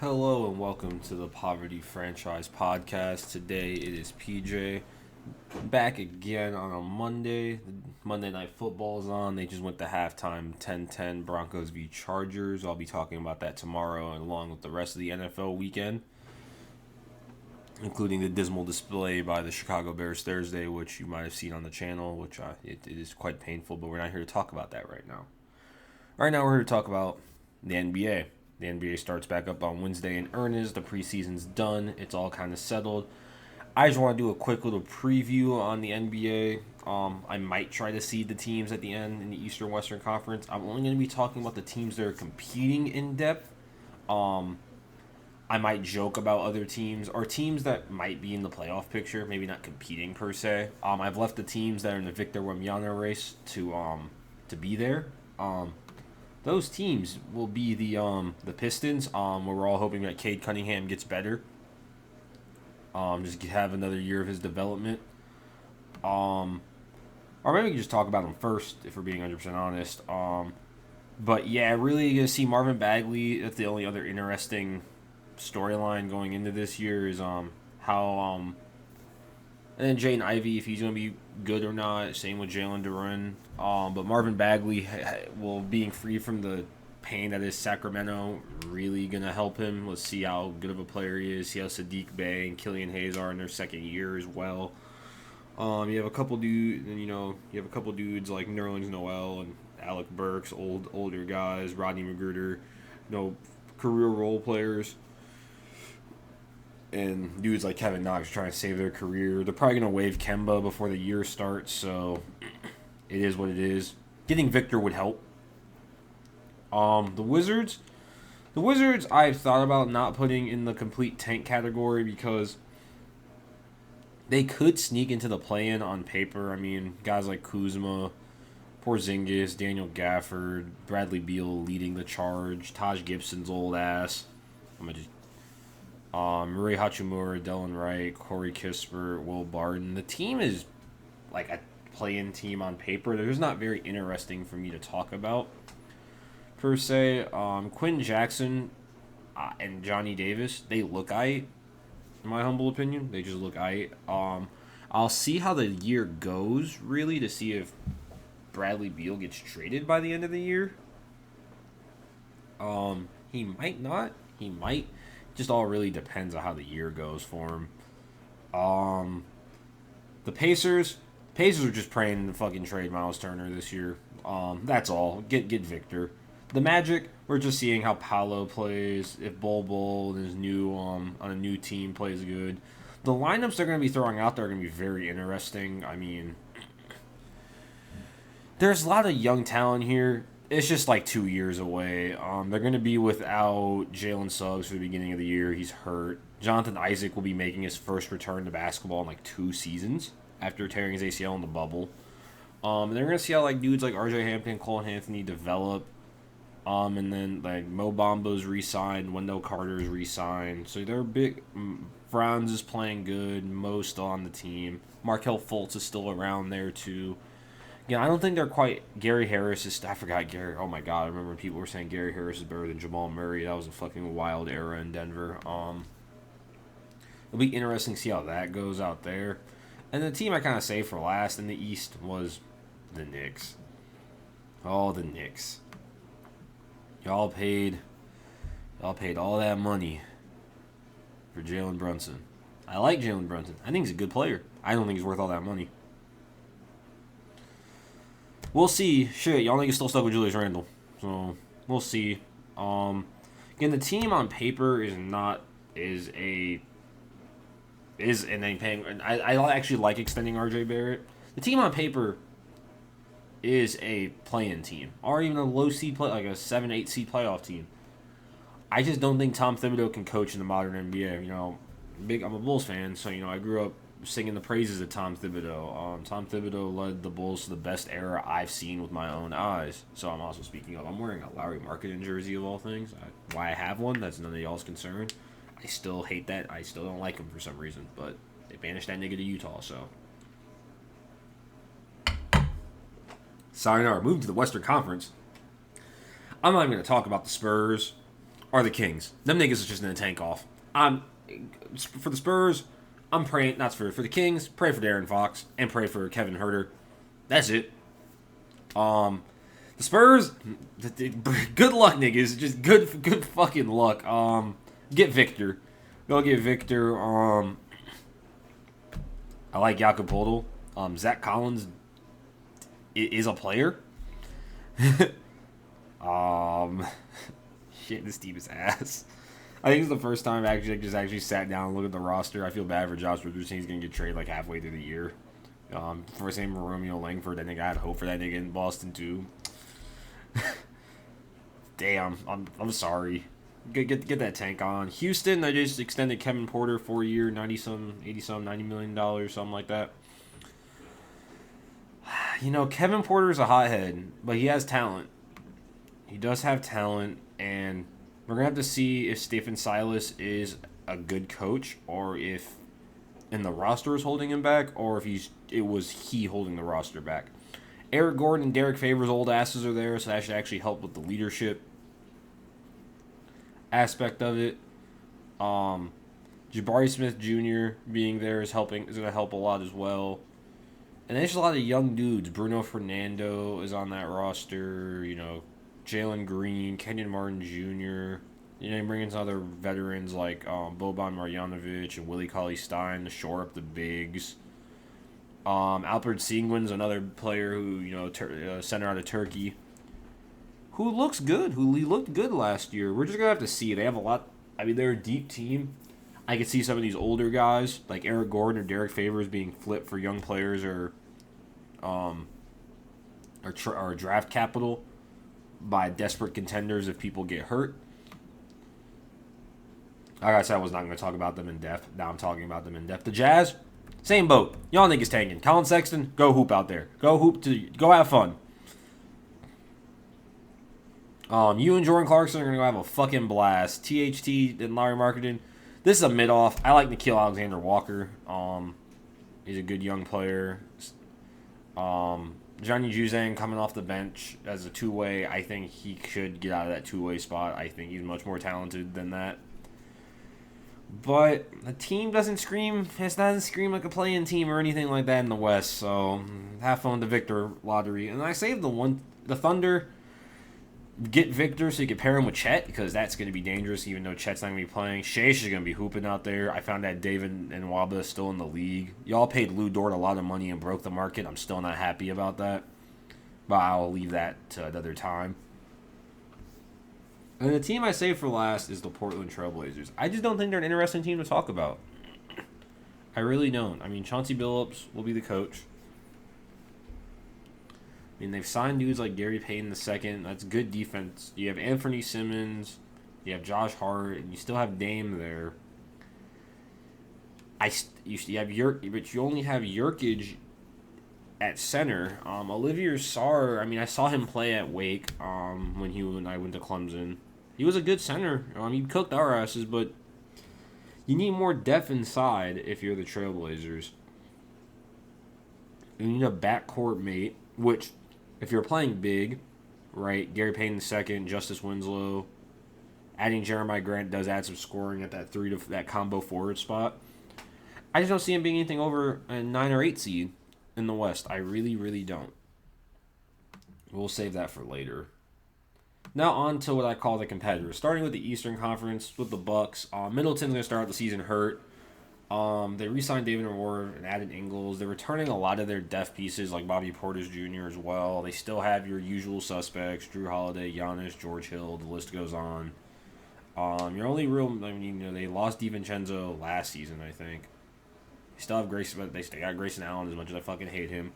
Hello and welcome to the Poverty Franchise Podcast. Today it is PJ back again on a Monday. Monday Night Football is on. They just went to halftime 10-10 Broncos v Chargers. I'll be talking about that tomorrow along with the rest of the NFL weekend, including the dismal display by the Chicago Bears Thursday, which you might have seen on the channel, which it is quite painful, but we're not here to talk about that right now. Right now we're here to talk about the NBA. The NBA starts back up on Wednesday in earnest. The preseason's done. It's all kind of settled. I just want to do a quick little preview on the NBA. I might try to seed the teams at the end in the Eastern Western Conference. I'm only going to be talking about the teams that are competing in depth. I might joke about other teams or teams that might be in the playoff picture, maybe not competing per se. I've left the teams that are in the Victor Wembanyama race to be there. Those teams will be the Pistons, where we're all hoping that Cade Cunningham gets better. Just have another year of his development. Or maybe we can just talk about him first, if we're being 100% honest. But yeah, really going to see Marvin Bagley. That's the only other interesting storyline going into this year is how and then Jaden Ivey, if he's going to be good or not. Same with Jalen Duren. But Marvin Bagley, being free from the pain that is Sacramento, really going to help him. Let's see how good of a player he is. See how Sadiq Bey and Killian Hayes are in their second year as well. You have a couple dudes like Nerlens Noel and Alec Burks, older guys, Rodney McGruder, career role players. And dudes like Kevin Knox trying to save their career. They're probably going to waive Kemba before the year starts, so it is what it is. Getting Victor would help. The Wizards I've thought about not putting in the complete tank category because they could sneak into the play-in on paper. I mean, guys like Kuzma, Porzingis, Daniel Gafford, Bradley Beal leading the charge, Taj Gibson's old ass. Rui Hachimura, Dylan Wright, Corey Kispert, Will Barton. The team is like a play-in team on paper. They're just not very interesting for me to talk about, per se. Quinn Jackson and Johnny Davis, they look aight, in my humble opinion. They just look aight. I'll see how the year goes, really, to see if Bradley Beal gets traded by the end of the year. He might not. He might. Just all really depends on how the year goes for him. The Pacers are just praying to fucking trade Miles Turner this year. That's all. Get Victor. The Magic, we're just seeing how Paolo plays. If Bol and his new on a new team plays good. The lineups they're going to be throwing out there are going to be very interesting. I mean, there's a lot of young talent here. It's just like 2 years away. They're going to be without Jalen Suggs for the beginning of the year. He's hurt. Jonathan Isaac will be making his first return to basketball in like 2 seasons after tearing his ACL in the bubble. And they're going to see how like dudes like RJ Hampton, Cole Anthony develop. And then like Mo Bamba's re-signed, Wendell Carter's re-signed. So they're big. Franz is playing good. Mo's still on the team. Markelle Fultz is still around there too. Yeah, I don't think they're quite. Gary Harris is. I forgot Gary. Oh my god, I remember people were saying Gary Harris is better than Jamal Murray. That was a fucking wild era in Denver. It'll be interesting to see how that goes out there. And the team I kind of saved for last in the East was the Knicks. Oh, the Knicks. Y'all paid all that money for Jalen Brunson. I like Jalen Brunson. I think he's a good player. I don't think he's worth all that money. We'll see. Shit, y'all niggas still stuck with Julius Randle. So, we'll see. Again, the team on paper is paying. I actually like extending RJ Barrett. The team on paper is a play-in team. Or even a low seed like a 7-8 seed playoff team. I just don't think Tom Thibodeau can coach in the modern NBA. I'm a Bulls fan, so I grew up singing the praises of Tom Thibodeau. Tom Thibodeau led the Bulls to the best era I've seen with my own eyes. So I'm also speaking of, I'm wearing a Lowry Marketing jersey of all things. Why I have one, that's none of y'all's concern. I still hate that. I still don't like him for some reason. But they banished that nigga to Utah, so. Sayonara. Moving to the Western Conference. I'm not even going to talk about the Spurs are the Kings. Them niggas is just gonna tank off. For the Spurs, I'm praying not for the Kings. Pray for Darren Fox and pray for Kevin Herter. That's it. The Spurs, good luck, niggas. Just good fucking luck. Get Victor. Go get Victor. I like Jakob Poeltl. Zach Collins is a player. Shit, this team is ass. I think it's the first time I actually sat down and looked at the roster. I feel bad for Josh Richardson. He's gonna get traded like halfway through the year. For same Romeo Langford, I think I had hope for that nigga in Boston too. Damn, I'm sorry. Get that tank on. Houston, I just extended Kevin Porter 4 year, $90 million, something like that. You know, Kevin Porter is a hothead, but he has talent. He does have talent, and we're gonna have to see if Stephen Silas is a good coach, or if the roster is holding him back, or if it was he holding the roster back. Eric Gordon and Derek Favors' old asses are there, so that should actually help with the leadership aspect of it. Jabari Smith Jr. being there is going to help a lot as well. And there's a lot of young dudes. Bruno Fernando is on that roster. You know, Jalen Green, Kenyon Martin Jr. You know, you bring in some other veterans like Boban Marjanovic and Willie Cauley-Stein to shore up the bigs. Alpert Sengun's another player who, you know, center out of Turkey, who looks good, he looked good last year. We're just going to have to see. They have a lot. I mean, they're a deep team. I could see some of these older guys, like Eric Gordon or Derek Favors, being flipped for young players or draft capital by desperate contenders if people get hurt. Like I said, I was not going to talk about them in depth. Now I'm talking about them in depth. The Jazz, same boat. Y'all niggas tanking. Colin Sexton, go hoop out there. Go have fun. You and Jordan Clarkson are going to go have a fucking blast. THT and Larry Marketing. This is a mid-off. I like Nickeil Alexander-Walker. He's a good young player. Johnny Juzang coming off the bench as a two-way. I think he should get out of that two-way spot. I think he's much more talented than that. But the team doesn't scream. It doesn't scream like a play-in team or anything like that in the West. So have fun with the Victor lottery. And I saved the Thunder. Get Victor so you can pair him with Chet, because that's going to be dangerous even though Chet's not going to be playing. Shaish is going to be hooping out there. I found that David and Waba is still in the league. Y'all paid Lou Dort a lot of money and broke the market. I'm still not happy about that. But I'll leave that to another time. And the team I saved for last is the Portland Trailblazers. I just don't think they're an interesting team to talk about. I really don't. I mean, Chauncey Billups will be the coach. I mean, they've signed dudes like Gary Payton II. That's good defense. You have Anthony Simmons. You have Josh Hart. And you still have Dame there. You have but you only have Jurkic at center. Olivier Sarr, I mean, I saw him play at Wake when I went to Clemson. He was a good center. He cooked our asses, but you need more depth inside if you're the Trailblazers. You need a backcourt mate, which, if you're playing big, right, Gary Payton II, Justice Winslow, adding Jeremiah Grant does add some scoring at that combo forward spot. I just don't see him being anything over a 9 or 8 seed in the West. I really, really don't. We'll save that for later. Now on to what I call the competitors. Starting with the Eastern Conference with the Bucks. Middleton's going to start the season hurt. They re-signed David Moore and added Ingles. They're returning a lot of their depth pieces like Bobby Portis Jr. as well. They still have your usual suspects: Drew Holiday, Giannis, George Hill. The list goes on. Your only real, they lost DiVincenzo last season, I think. They still have Grayson, but they got Grayson Allen as much as I fucking hate him.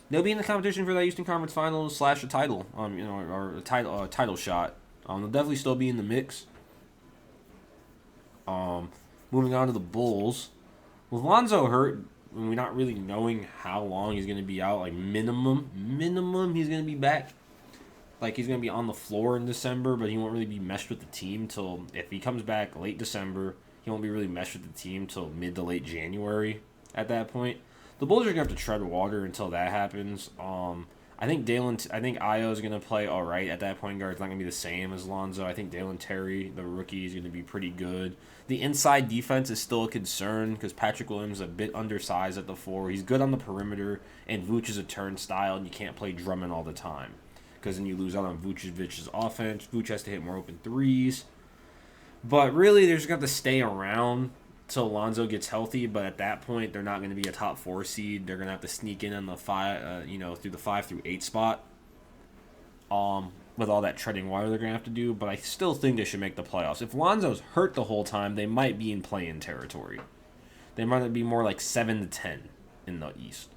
They'll be in the competition for that Eastern Conference Finals / a title, or a title shot. They'll definitely still be in the mix. Moving on to the Bulls. With Lonzo hurt, we're not really knowing how long he's going to be out. Like minimum, he's going to be back. Like he's going to be on the floor in December, but he won't really be meshed with the team till, if he comes back late December, he won't be really meshed with the team till mid to late January at that point. The Bulls are going to have to tread water until that happens. I think Io is gonna play all right at that point guard. It's not gonna be the same as Lonzo. I think Dalen Terry, the rookie, is gonna be pretty good. The inside defense is still a concern because Patrick Williams is a bit undersized at the 4. He's good on the perimeter, and Vooch is a turnstile, and you can't play Drummond all the time because then you lose out on Vucevic's offense. Vooch has to hit more open threes. But really, they're just going to have to stay around till Lonzo gets healthy. But at that point, they're not going to be a top 4 seed. They're going to have to sneak in on the 5, through the 5 through 8 spot. With all that treading water they're going to have to do. But I still think they should make the playoffs. If Lonzo's hurt the whole time, they might be in play-in territory. They might be more like 7-10 in the East.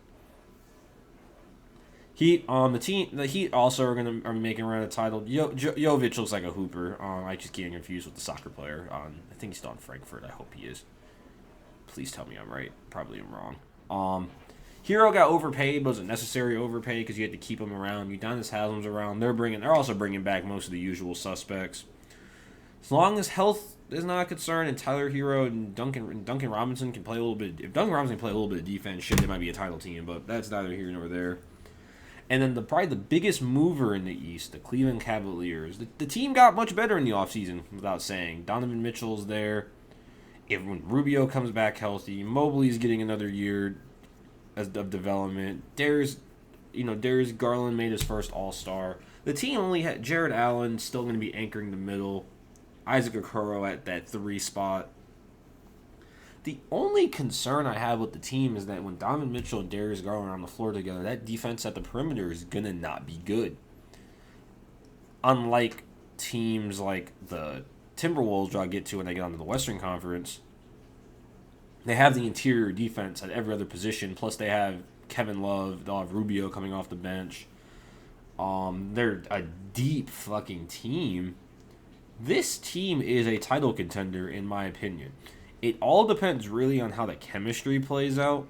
The Heat also are making around a title. Jovic looks like a hooper. I just getting confused with the soccer player. I think he's still in Frankfurt. I hope he is. Please tell me I'm right. Probably I'm wrong. Hero got overpaid, but it was a necessary overpay because you had to keep him around. Udonis Haslam's around. They're also bringing back most of the usual suspects. As long as health is not a concern, and Tyler Hero and Duncan Robinson can play a little bit. If Duncan Robinson can play a little bit of defense, shit, they might be a title team. But that's neither here nor there. And then probably the biggest mover in the East, the Cleveland Cavaliers. The team got much better in the offseason, without saying. Donovan Mitchell's there. When Rubio comes back healthy, Mobley's getting another year of development. Darius Garland made his first All-Star. The team only had Jared Allen still going to be anchoring the middle. Isaac Okoro at that 3 spot. The only concern I have with the team is that when Donovan Mitchell and Darius Garland are on the floor together, that defense at the perimeter is going to not be good. Unlike teams like the Timberwolves, which I'll get to when they get onto the Western Conference, they have the interior defense at every other position, plus they have Kevin Love, they'll have Rubio coming off the bench. They're a deep fucking team. This team is a title contender, in my opinion. It all depends really on how the chemistry plays out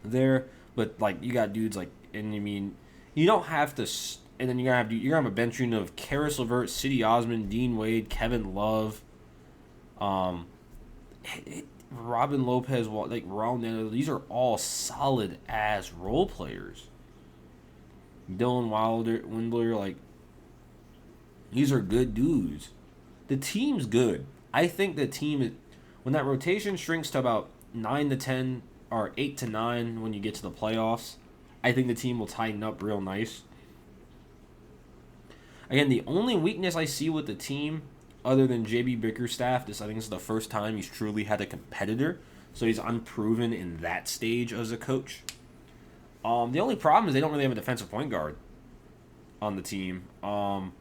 there. But, like, you got dudes like, and I mean, you don't have to, and then you're going to have a bench unit of Karis LeVert, City Osman, Dean Wade, Kevin Love, Robin Lopez, like, Raul Neto. These are all solid-ass role players. Dylan Windler, like, these are good dudes. The team's good. I think the team, when that rotation shrinks to about 9 to 10 or 8 to 9 when you get to the playoffs, I think the team will tighten up real nice. Again, the only weakness I see with the team, other than JB Bickerstaff, I think this is the first time he's truly had a competitor, so he's unproven in that stage as a coach. The only problem is they don't really have a defensive point guard on the team. Because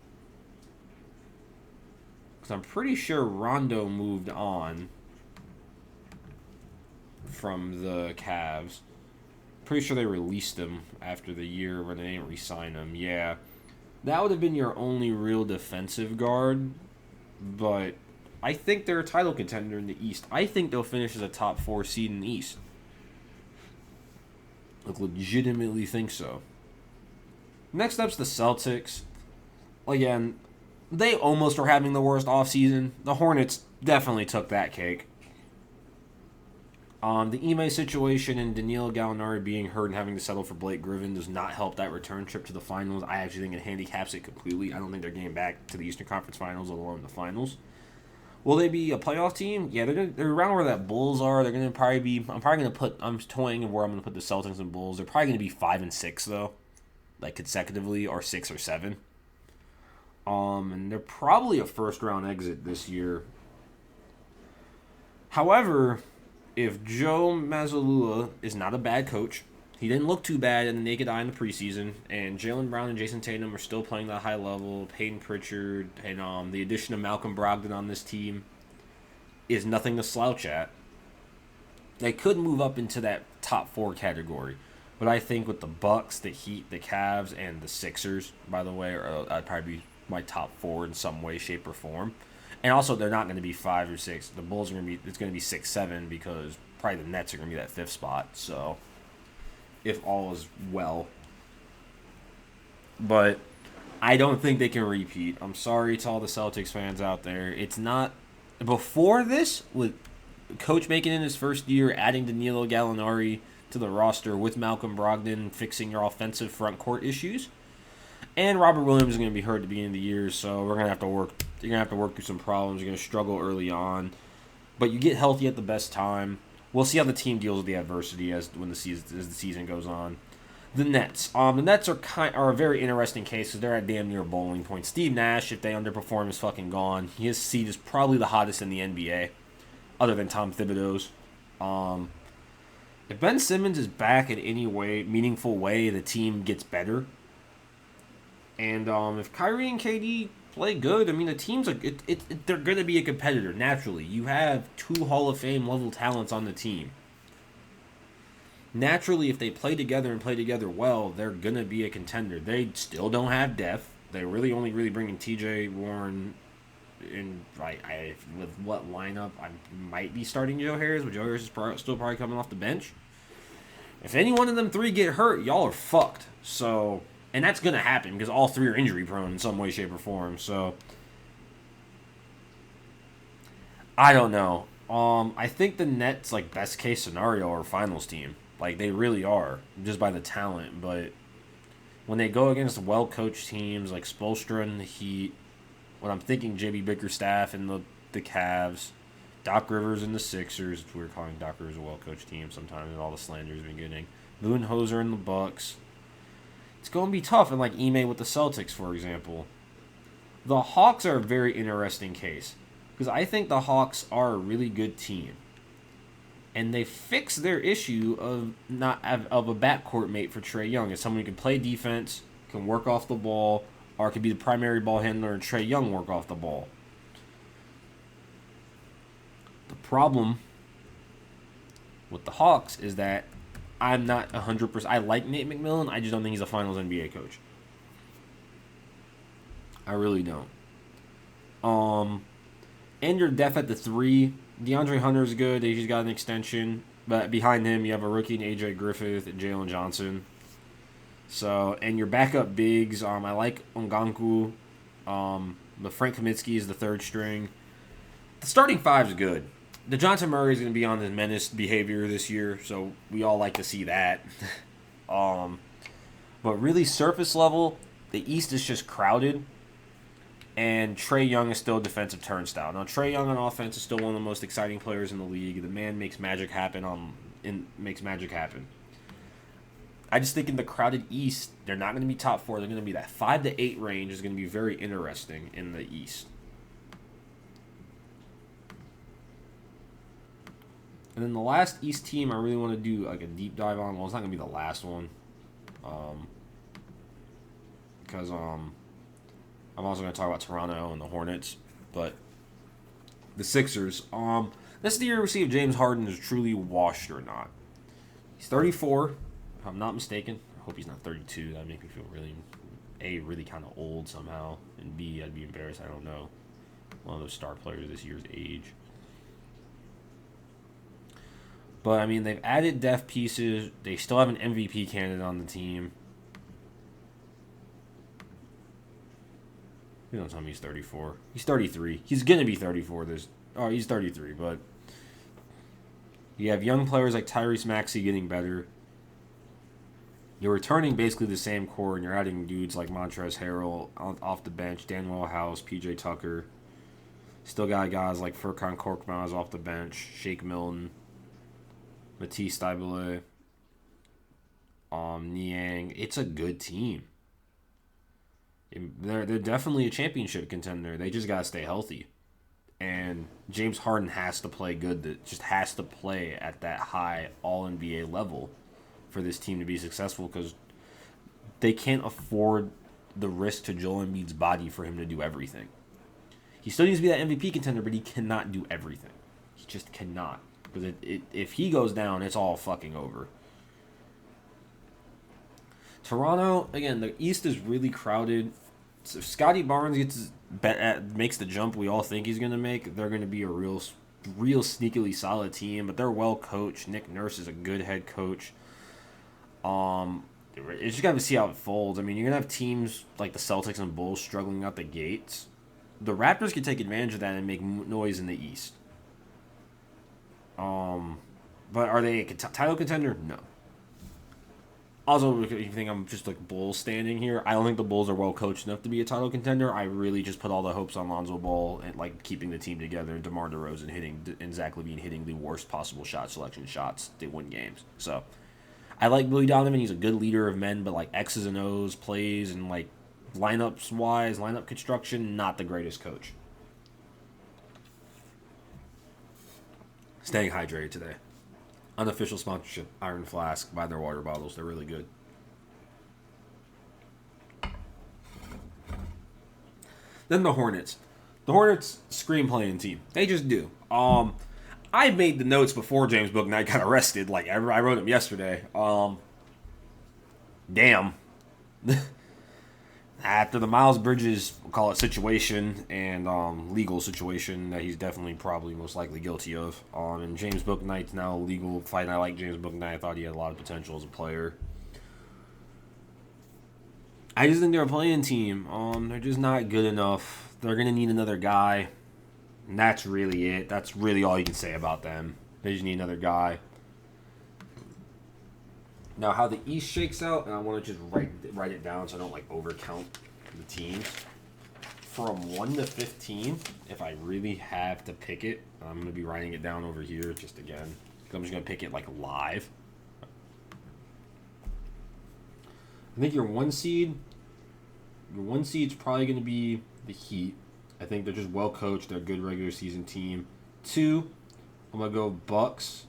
I'm pretty sure Rondo moved on from the Cavs. Pretty sure they released him after the year where they didn't re-sign him. Yeah. That would have been your only real defensive guard. But I think they're a title contender in the East. I think they'll finish as a top 4 seed in the East. I legitimately think so. Next up's the Celtics. Again, they almost were having the worst offseason. The Hornets definitely took that cake. The Ime situation and Danilo Gallinari being hurt and having to settle for Blake Griffin does not help that return trip to the finals. I actually think it handicaps it completely. I don't think they're getting back to the Eastern Conference Finals, let alone the finals. Will they be a playoff team? Yeah, they're around where that Bulls are. They're going to probably be... I'm toying where I'm going to put the Celtics and Bulls. They're probably going to be 5 and 6, though. Like, consecutively, or 6 or 7. And they're probably a first-round exit this year. However, if Joe Mazzulla is not a bad coach, he didn't look too bad in the naked eye in the preseason, and Jaylen Brown and Jason Tatum are still playing that high level. Peyton Pritchard and the addition of Malcolm Brogdon on this team is nothing to slouch at. They could move up into that top 4 category. But I think with the Bucks, the Heat, the Cavs, and the Sixers, by the way, I'd probably be my top 4 in some way, shape, or form. And also, they're not going to be 5 or 6. The Bulls are going to be 6, 7 because probably the Nets are going to be that 5th spot. So, if all is well. But I don't think they can repeat. I'm sorry to all the Celtics fans out there. It's not... Before this, with Coach making in his first year, adding Danilo Gallinari, to the roster with Malcolm Brogdon fixing your offensive front court issues. And Robert Williams is going to be hurt at the beginning of the year, so we're going to have to work. You're going to have to work through some problems. You're going to struggle early on, but you get healthy at the best time. We'll see how the team deals with the adversity as the season goes on. The Nets. The Nets are a very interesting case because they're at damn near bowling point. Steve Nash, if they underperform, is fucking gone. His seat is probably the hottest in the NBA, other than Tom Thibodeau's. If Ben Simmons is back in any meaningful way, the team gets better. And if Kyrie and KD play good, I mean, the teams they're going to be a competitor naturally. You have 2 Hall of Fame level talents on the team. Naturally, if they play together and play together well, they're going to be a contender. They still don't have depth. They really only bringing TJ Warren in. With what lineup? I might be starting Joe Harris, but Joe Harris is still probably coming off the bench. If any one of them 3 get hurt, y'all are fucked. So, and that's going to happen because all 3 are injury prone in some way, shape, or form. So, I don't know. I think the Nets, best case scenario, are finals team. They really are, just by the talent. But when they go against well-coached teams like Spoelstra and the Heat, when I'm thinking J.B. Bickerstaff and the Cavs, Doc Rivers and the Sixers, which we're calling Doc Rivers a well-coached team sometimes, and all the slander he's been getting, Budenholzer and the Bucks, it's going to be tough. And Ime with the Celtics, for example. The Hawks are a very interesting case because I think the Hawks are a really good team. And they fixed their issue of a backcourt mate for Trae Young, as someone who can play defense, can work off the ball, or could be the primary ball handler and Trae Young work off the ball. The problem with the Hawks is that I'm not 100%. I like Nate McMillan. I just don't think he's a Finals NBA coach. I really don't. And your depth at the 3. DeAndre Hunter's good. He's got an extension. But behind him, you have a rookie in A.J. Griffith and Jalen Johnson. So, and your backup bigs, I like Ngannou. But Frank Kaminsky is the 3rd string. The starting 5 is good. DeJounte Murray is going to be on his menace behavior this year, so we all like to see that. But really, surface level, the East is just crowded. And Trae Young is still a defensive turnstile. Now, Trae Young on offense is still one of the most exciting players in the league. The man makes magic happen. I just think in the crowded East, they're not going to be top 4. They're going to be that 5 to 8 range is going to be very interesting in the East. And then the last East team I really want to do a deep dive on. Well, it's not going to be the last one. Because I'm also going to talk about Toronto and the Hornets, but the Sixers. This is the year we see if James Harden is truly washed or not. He's 34, if I'm not mistaken. I hope he's not 32. That'd make me feel really kind of old somehow, and B, I'd be embarrassed. I don't know. One of those star players this year's age. But, I mean, they've added depth pieces. They still have an MVP candidate on the team. You don't tell me he's 34. He's 33. He's going to be 34. He's 33, but you have young players like Tyrese Maxey getting better. You're returning basically the same core, and you're adding dudes like Montrezl Harrell off the bench, Danuel House, PJ Tucker. Still got guys like Furkan Korkmaz off the bench, Shake Milton, Matisse Thybulle, Niang. It's a good team. They're definitely a championship contender. They just got to stay healthy. And James Harden has to play good. That just has to play at that high All-NBA level for this team to be successful because they can't afford the risk to Joel Embiid's body for him to do everything. He still needs to be that MVP contender, but he cannot do everything. He just cannot. Because if he goes down, it's all fucking over. Toronto, again, the East is really crowded. So if Scotty Barnes makes the jump we all think he's going to make, they're going to be a real sneakily solid team. But they're well coached. Nick Nurse is a good head coach. It's just got to see how it folds. I mean, you're going to have teams like the Celtics and Bulls struggling out the gates. The Raptors can take advantage of that and make noise in the East. But are they a title contender? No. Also, if you think I'm just like Bulls standing here, I don't think the Bulls are well coached enough to be a title contender. I really just put all the hopes on Lonzo Ball and like keeping the team together, and DeMar DeRozan hitting and Zach LaVine hitting the worst possible shot selection shots to win games. So I like Billy Donovan. He's a good leader of men, but like X's and O's plays and like lineups wise, lineup construction, not the greatest coach. Staying hydrated today. Unofficial sponsorship, Iron Flask. Buy their water bottles. They're really good. Then the Hornets. The Hornets scream playing team. They just do. I made the notes before James Bouknight got arrested. Like I wrote them yesterday. Damn. After the Miles Bridges, we'll call it situation and legal situation that he's definitely probably most likely guilty of. And James Bouknight's now a legal fight. I like James Bouknight. I thought he had a lot of potential as a player. I just think they're a playing team. They're just not good enough. They're going to need another guy. And that's really it. That's really all you can say about them. They just need another guy. Now, how the East shakes out, and I want to just write it down so I don't like overcount the teams. From 1 to 15, if I really have to pick it, I'm going to be writing it down over here just again. I'm just going to pick it like live. I think your one seed's probably going to be the Heat. I think they're just well coached. They're a good regular season team. 2, I'm going to go Bucks.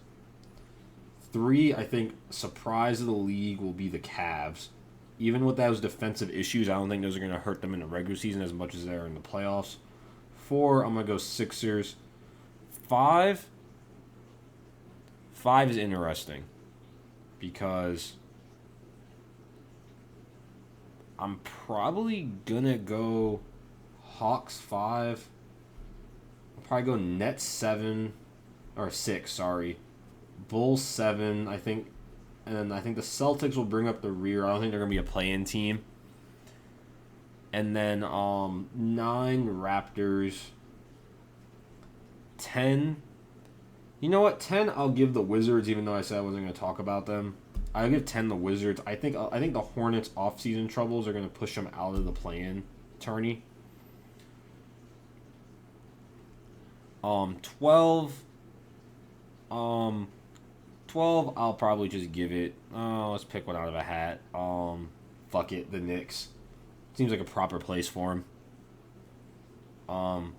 3, I think surprise of the league will be the Cavs. Even with those defensive issues, I don't think those are going to hurt them in the regular season as much as they are in the playoffs. 4, I'm going to go Sixers. 5 is interesting because I'm probably going to go Hawks 5. I'll probably go Nets 7 or 6, sorry. Bulls 7, I think, and then I think the Celtics will bring up the rear. I don't think they're gonna be a play-in team. And then 9 Raptors, 10. You know what? 10 I'll give the Wizards, even though I said I wasn't gonna talk about them. I'll give 10 the Wizards. I think the Hornets' off-season troubles are gonna push them out of the play-in tourney. 12. 12, I'll probably just give it. Let's pick one out of a hat. Fuck it, the Knicks. Seems like a proper place for him.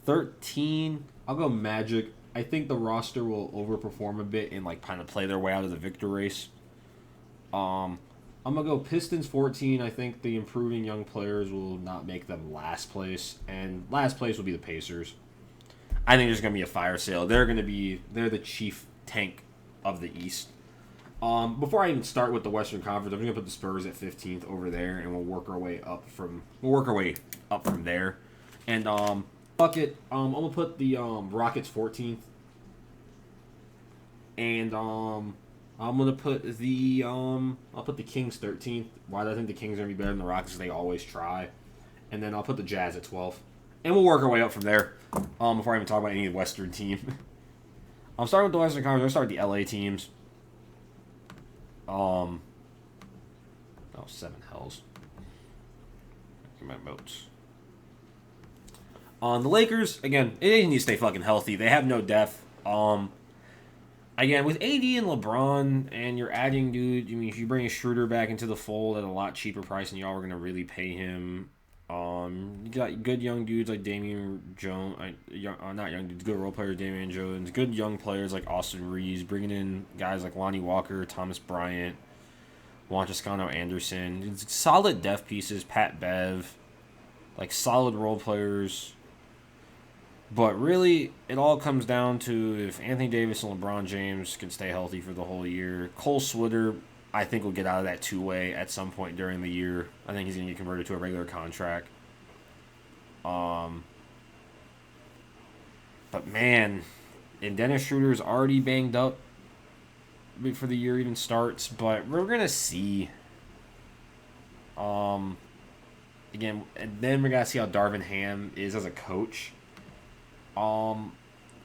13, I'll go Magic. I think the roster will overperform a bit and like kind of play their way out of the victor race. I'm gonna go Pistons 14. I think the improving young players will not make them last place, and last place will be the Pacers. I think there's gonna be a fire sale. They're the chief tank of the East. Before I even start with the Western Conference, I'm gonna put the Spurs at 15th over there, and we'll work our way up from there. And fuck it, I'm gonna put the Rockets 14th, and I'm gonna put I'll put the Kings 13th. Why do I think the Kings are gonna be better than the Rockets? They always try. And then I'll put the Jazz at 12th, and we'll work our way up from there. Before I even talk about any Western team. I'm starting with the Western Conference. I'll start with the LA teams. 7 hells. Get my notes. On the Lakers, again, they need to stay fucking healthy. They have no depth. Again, with AD and LeBron, and you're adding dude. I mean, if you bring Schroeder back into the fold at a lot cheaper price than y'all were gonna really pay him. You got good young dudes like Damian Jones, not young dudes, good role players, Damian Jones, good young players like Austin Reeves, bringing in guys like Lonnie Walker, Thomas Bryant, Juan Toscano Anderson, it's solid depth pieces, Pat Bev, like solid role players. But really, it all comes down to if Anthony Davis and LeBron James can stay healthy for the whole year. Cole Swider, I think, will get out of that two-way at some point during the year. I think he's going to get converted to a regular contract. But, man, and Dennis Schroeder is already banged up before the year even starts. But we're going to see. Again, and then we're going to see how Darvin Ham is as a coach.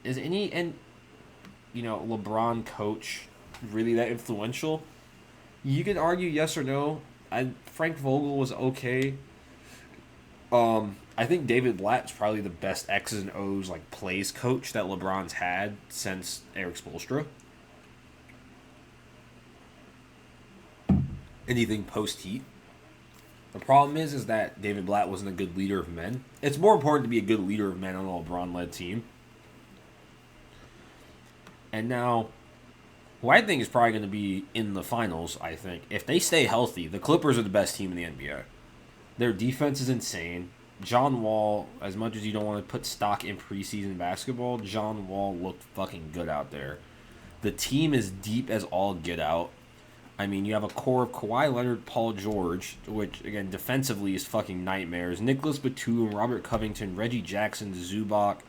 Is any LeBron coach really that influential? You could argue yes or no. Frank Vogel was okay. I think David Blatt's probably the best X's and O's like plays coach that LeBron's had since Eric Spoelstra. Anything post Heat. The problem is that David Blatt wasn't a good leader of men. It's more important to be a good leader of men on a LeBron-led team. And now, who I think is probably going to be in the finals, I think, if they stay healthy, the Clippers are the best team in the NBA. Their defense is insane. John Wall, as much as you don't want to put stock in preseason basketball, John Wall looked fucking good out there. The team is deep as all get out. I mean, you have a core of Kawhi Leonard, Paul George, which, again, defensively is fucking nightmares. Nicholas Batum, Robert Covington, Reggie Jackson, Zubac,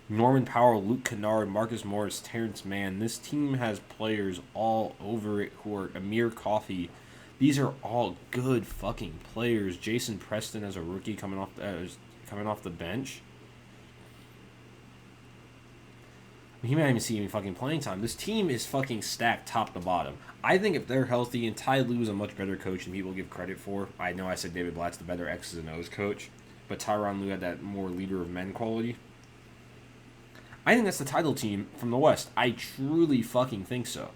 Norman Powell, Luke Kennard, Marcus Morris, Terrence Mann. This team has players all over it who are Amir Coffey. These are all good fucking players. Jason Preston as a rookie coming off the bench. He might not even see any fucking playing time. This team is fucking stacked top to bottom. I think if they're healthy, and Ty Lue is a much better coach than people give credit for. I know I said David Blatt's the better X's and O's coach, but Tyronn Lue had that more leader of men quality. I think that's the title team from the West. I truly fucking think so.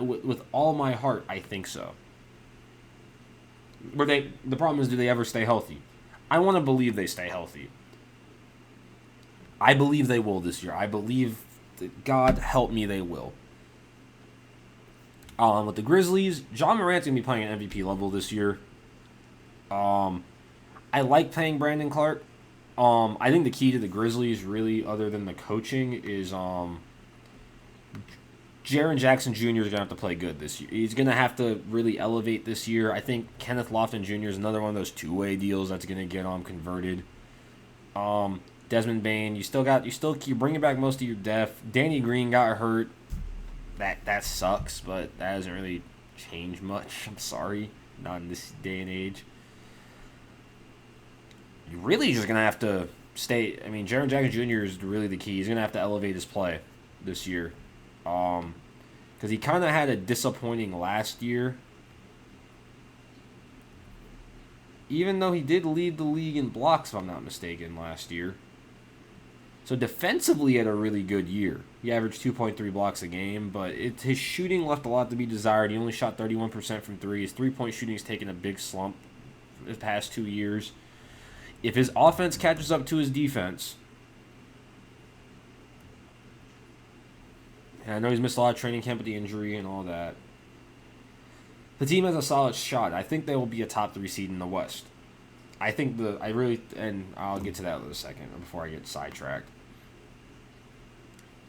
With all my heart, I think so. The problem is, do they ever stay healthy? I want to believe they stay healthy. I believe they will this year. I believe that God help me, they will. With the Grizzlies, John Morant's going to be playing at MVP level this year. I like playing Brandon Clark. I think the key to the Grizzlies, really, other than the coaching, is Jaren Jackson Jr. is going to have to play good this year. He's going to have to really elevate this year. I think Kenneth Lofton Jr. is another one of those two-way deals that's going to get converted. Desmond Bane, you bringing back most of your depth. Danny Green got hurt. That sucks, but that doesn't really change much. I'm sorry, not in this day and age. You're really just gonna have to stay. I mean, Jaren Jackson Jr. is really the key. He's gonna have to elevate his play this year, because he kind of had a disappointing last year. Even though he did lead the league in blocks, if I'm not mistaken, last year. So defensively, he had a really good year. He averaged 2.3 blocks a game, but his shooting left a lot to be desired. He only shot 31% from three. His three-point shooting has taken a big slump the past 2 years. If his offense catches up to his defense, and I know he's missed a lot of training camp with the injury and all that, the team has a solid shot. I think they will be a top 3 seed in the West. And I'll get to that in a second before I get sidetracked.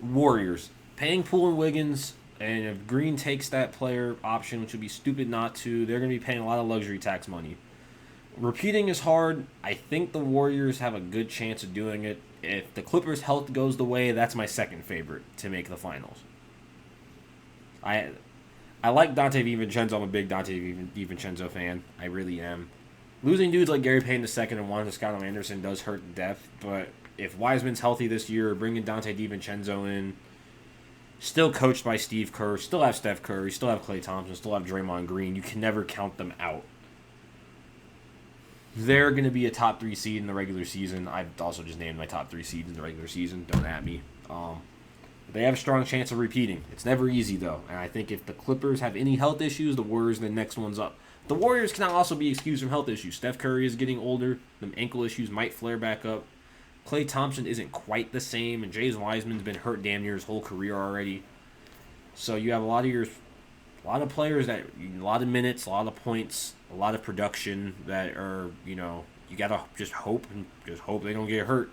Warriors, paying Poole and Wiggins, and if Green takes that player option, which would be stupid not to, they're going to be paying a lot of luxury tax money. Repeating is hard. I think the Warriors have a good chance of doing it. If the Clippers' health goes the way, that's my second favorite to make the finals. I like Dante DiVincenzo. I'm a big Dante DiVincenzo fan. I really am. Losing dudes like Gary Payton II and Juan Toscano Anderson does hurt the depth, but if Wiseman's healthy this year, bringing Dante DiVincenzo in, still coached by Steve Kerr, still have Steph Curry, still have Klay Thompson, still have Draymond Green, you can never count them out. They're going to be a top 3 seed in the regular season. I've also just named my top 3 seeds in the regular season. Don't at me. They have a strong chance of repeating. It's never easy, though. And I think if the Clippers have any health issues, the Warriors are the next one's up. The Warriors cannot also be excused from health issues. Steph Curry is getting older. Them ankle issues might flare back up. Klay Thompson isn't quite the same, and James Wiseman's been hurt damn near his whole career already. So you have a lot of players that a lot of minutes, a lot of points, a lot of production that are, you gotta just hope they don't get hurt.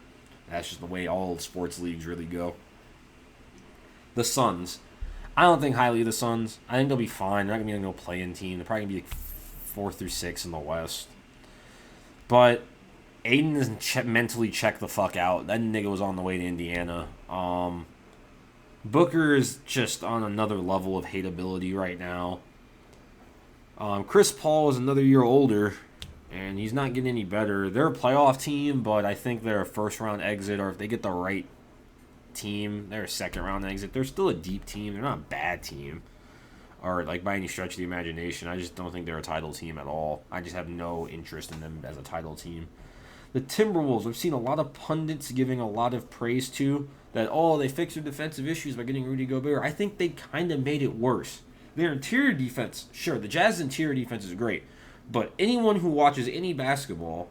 That's just the way all sports leagues really go. The Suns. I don't think highly of the Suns. I think they'll be fine. They're not gonna be no play-in team. They're probably gonna be like 4 through 6 in the West. But Aiden doesn't mentally check the fuck out. That nigga was on the way to Indiana. Booker is just on another level of hateability right now. Chris Paul is another year older, and he's not getting any better. They're a playoff team, but I think they're a first-round exit, or if they get the right team, they're a second-round exit. They're still a deep team. They're not a bad team. or like by any stretch of the imagination. I just don't think they're a title team at all. I just have no interest in them as a title team. The Timberwolves, I've seen a lot of pundits giving a lot of praise to that, oh, they fixed their defensive issues by getting Rudy Gobert. I think they kind of made it worse. Their interior defense, sure, the Jazz's interior defense is great, but anyone who watches any basketball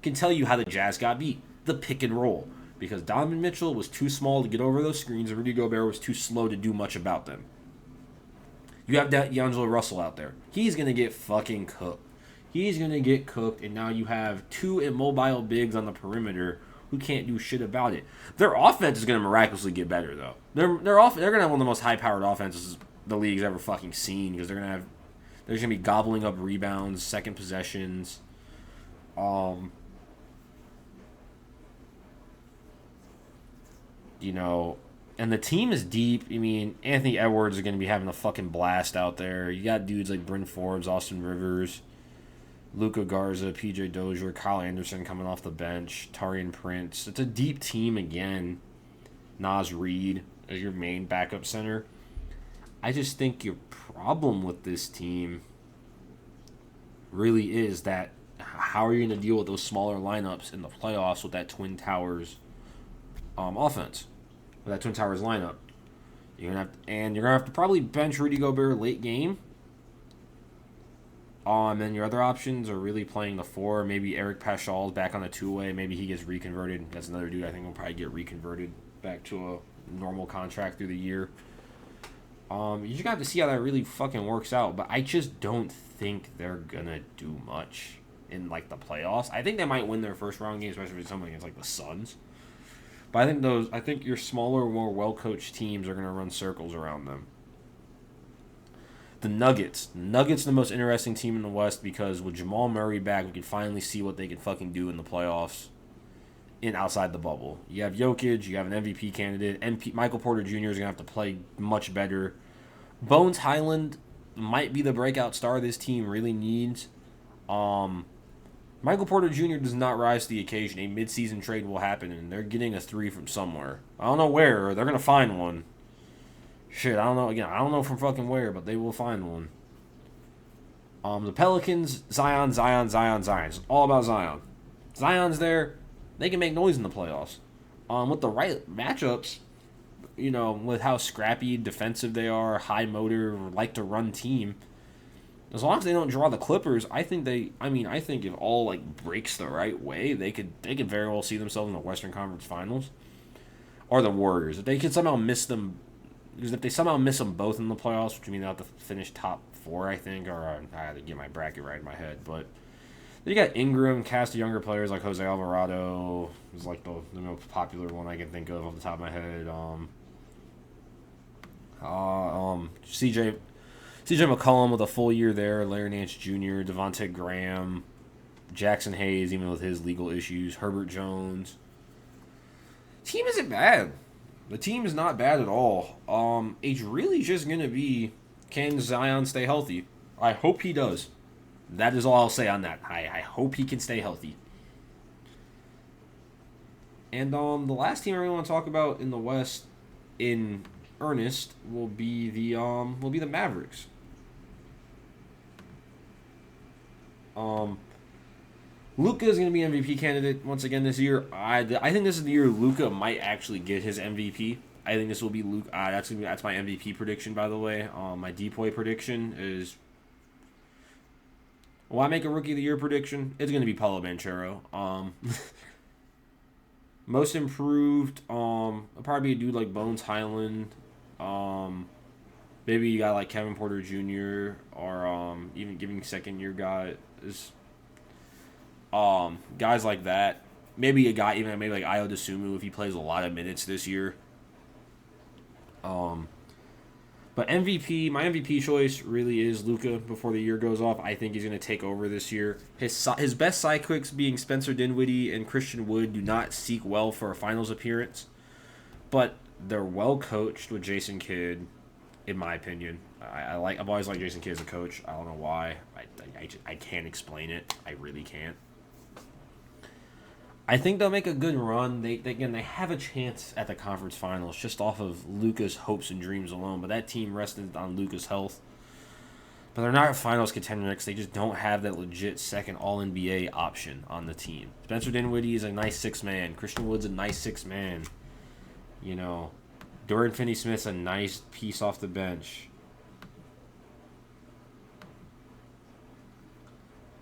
can tell you how the Jazz got beat. The pick and roll. Because Donovan Mitchell was too small to get over those screens and Rudy Gobert was too slow to do much about them. You have that D'Angelo Russell out there. He's going to get fucking cooked. He's going to get cooked, and now you have two immobile bigs on the perimeter who can't do shit about it. Their offense is going to miraculously get better, though. They're going to have one of the most high-powered offenses the league's ever fucking seen because they're going to be gobbling up rebounds, second possessions. You know, and the team is deep. I mean, Anthony Edwards is going to be having a fucking blast out there. You got dudes like Bryn Forbes, Austin Rivers, Luka Garza, PJ Dozier, Kyle Anderson coming off the bench, Taurean Prince. It's a deep team again. Naz Reid as your main backup center. I just think your problem with this team really is that how are you going to deal with those smaller lineups in the playoffs with that Twin Towers offense, with that Twin Towers lineup? You're gonna have to probably bench Rudy Gobert late game. Then your other options are really playing the four. Maybe Eric Paschall's back on the two-way. Maybe he gets reconverted. That's another dude I think will probably get reconverted back to a normal contract through the year. You just got to see how that really fucking works out. But I just don't think they're gonna do much in like the playoffs. I think they might win their first round game, especially if it's something against like the Suns. But I think your smaller, more well-coached teams are gonna run circles around them. The Nuggets. The Nuggets are the most interesting team in the West because with Jamal Murray back, we can finally see what they can fucking do in the playoffs outside the bubble. You have Jokic, you have an MVP candidate. Michael Porter Jr. is going to have to play much better. Bones Highland might be the breakout star this team really needs. Michael Porter Jr. does not rise to the occasion. A midseason trade will happen, and they're getting a 3 from somewhere. I don't know where. They're going to find one. Shit, I don't know. Again, I don't know from fucking where, but they will find one. The Pelicans, Zion. It's all about Zion. Zion's there. They can make noise in the playoffs. With the right matchups, you know, with how scrappy, defensive they are, high motor, like to run team. As long as they don't draw the Clippers, I think if all like breaks the right way, they could very well see themselves in the Western Conference Finals, or the Warriors. If they could somehow miss them. Because if they somehow miss them both in the playoffs, which means they'll have to finish top 4, I think, or I had to get my bracket right in my head. But you got Ingram, cast of younger players like Jose Alvarado is like the most popular one I can think of off the top of my head. CJ McCollum with a full year there, Larry Nance Jr., Devontae Graham, Jackson Hayes, even with his legal issues, Herbert Jones. Team isn't bad. The team is not bad at all. It's really just going to be, can Zion stay healthy? I hope he does. That is all I'll say on that. I hope he can stay healthy. And the last team I really want to talk about in the West in earnest will be the Mavericks. Luka is going to be MVP candidate once again this year. I think this is the year Luka might actually get his MVP. I think this will be Luka. That's my MVP prediction, by the way. My Depoy prediction is. Will I make a Rookie of the Year prediction? It's going to be Paulo Banchero. Most improved. It'll probably be a dude like Bones Highland. Maybe you got like Kevin Porter Jr. or even giving second year guys. Guys like that. Maybe a guy even maybe like Ayo Dosunmu if he plays a lot of minutes this year. But MVP, my MVP choice really is Luka before the year goes off. I think he's going to take over this year. His best sidekicks being Spencer Dinwiddie and Christian Wood do not seek well for a finals appearance. But they're well coached with Jason Kidd, in my opinion. I've always liked Jason Kidd as a coach. I don't know why. I can't explain it. I really can't. I think they'll make a good run. They have a chance at the conference finals just off of Luka's hopes and dreams alone. But that team rested on Luka's health. But they're not a finals contender because they just don't have that legit second All-NBA option on the team. Spencer Dinwiddie is a nice six-man. Christian Wood's a nice six-man. You know, Dorian Finney-Smith's a nice piece off the bench.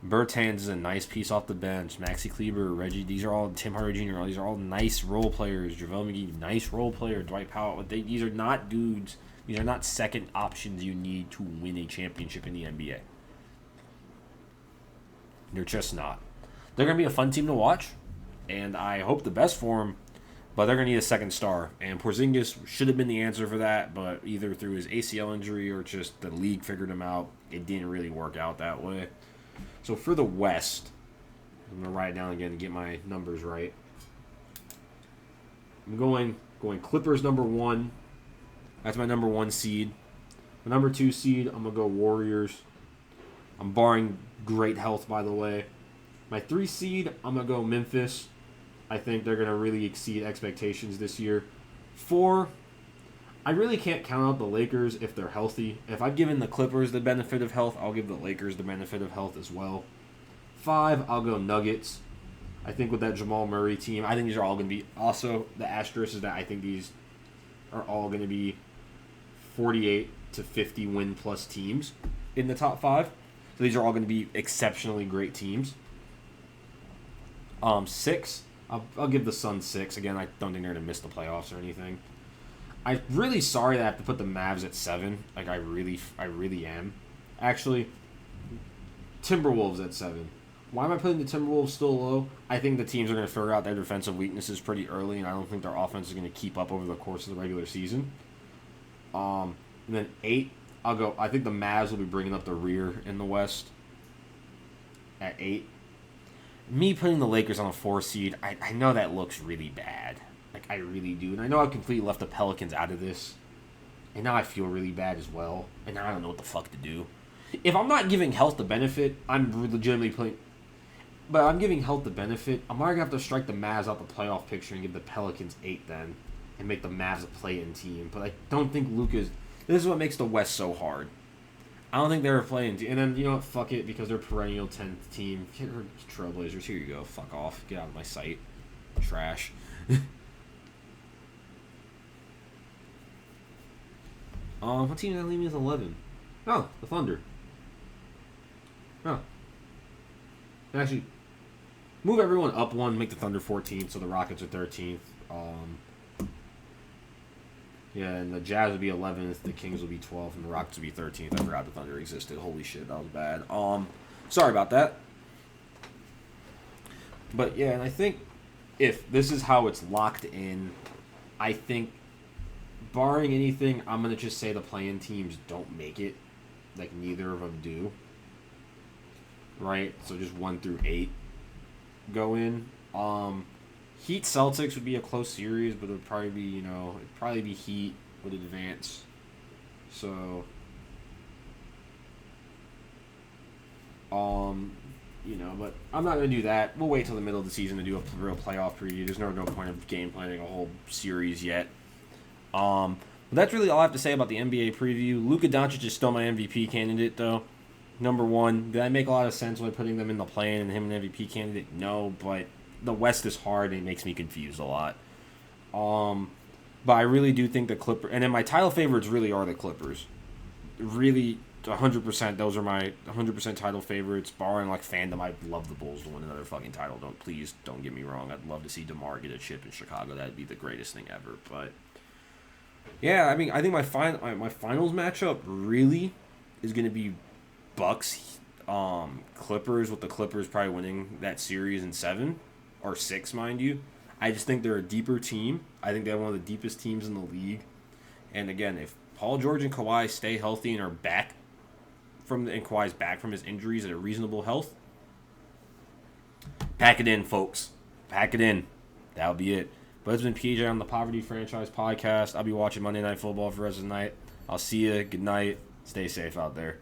Bertans is a nice piece off the bench. Maxi Kleber, Reggie, these are all Tim Hardaway Jr. These are all nice role players. JaVale McGee, nice role player. Dwight Powell. These are not dudes. These are not second options you need to win a championship in the NBA. They're just not. They're going to be a fun team to watch, and I hope the best for them, but they're going to need a second star. And Porzingis should have been the answer for that, but either through his ACL injury or just the league figured him out, it didn't really work out that way. So for the West, I'm going to write it down again to get my numbers right. I'm going Clippers number 1. That's my number 1 seed. The number 2 seed, I'm going to go Warriors. I'm barring great health, by the way. My 3 seed, I'm going to go Memphis. I think they're going to really exceed expectations this year. 4, I really can't count out the Lakers if they're healthy. If I've given the Clippers the benefit of health, I'll give the Lakers the benefit of health as well. 5, I'll go Nuggets. I think with that Jamal Murray team, I think these are all going to be... Also, the asterisk is that I think these are all going to be 48 to 50 win plus teams in the top 5. So these are all going to be exceptionally great teams. 6, I'll give the Suns 6. Again, I don't think they're going to miss the playoffs or anything. I'm really sorry that I have to put the Mavs at 7. Like, I really am. Actually, Timberwolves at 7. Why am I putting the Timberwolves still low? I think the teams are going to figure out their defensive weaknesses pretty early, and I don't think their offense is going to keep up over the course of the regular season. And then 8, I think the Mavs will be bringing up the rear in the West at 8. Me putting the Lakers on a 4 seed, I know that looks really bad. Like, I really do. And I know I completely left the Pelicans out of this. And now I feel really bad as well. And now I don't know what the fuck to do. If I'm not giving health the benefit, I'm legitimately putting... But I'm giving health the benefit. I'm already going to have to strike the Mavs out the playoff picture and give the Pelicans 8 then. And make the Mavs a play-in team. But I don't think Luka's... This is what makes the West so hard. I don't think they're a play-in team. And then, you know what? Fuck it. Because they're perennial 10th team. Trailblazers. Here you go. Fuck off. Get out of my sight. Trash. What team did I leave me with 11? Oh, the Thunder. Oh. Actually, move everyone up 1, make the Thunder 14th, so the Rockets are 13th. Yeah, and the Jazz would be 11th, the Kings will be 12th, and the Rockets would be 13th. I forgot the Thunder existed. Holy shit, that was bad. Sorry about that. But yeah, and I think if this is how it's locked in, I think barring anything, I'm going to just say the play-in teams don't make it. Like, neither of them do. Right? So just 1 through 8 go in. Heat Celtics would be a close series, but it would probably be, Heat would advance. So, but I'm not going to do that. We'll wait till the middle of the season to do a real playoff preview. There's no point of game planning a whole series yet. But that's really all I have to say about the NBA preview. Luka Doncic is still my MVP candidate, though. Number 1. Did I make a lot of sense when putting them in the play-in and him an MVP candidate? No, but the West is hard and it makes me confused a lot. But I really do think the Clippers... And then my title favorites really are the Clippers. Really, 100%. Those are my 100% title favorites. Barring, fandom, I'd love the Bulls to win another fucking title. Please don't get me wrong. I'd love to see DeMar get a chip in Chicago. That'd be the greatest thing ever. But... yeah, I think my finals matchup really is going to be Bucks, Clippers, with the Clippers probably winning that series in 7 or 6, mind you. I just think they're a deeper team. I think they have one of the deepest teams in the league. And again, if Paul George and Kawhi stay healthy and are back and Kawhi's back from his injuries at a reasonable health, pack it in, folks. Pack it in. That'll be it. But it's been PJ on the Poverty Franchise Podcast. I'll be watching Monday Night Football for the rest of the night. I'll see you. Good night. Stay safe out there.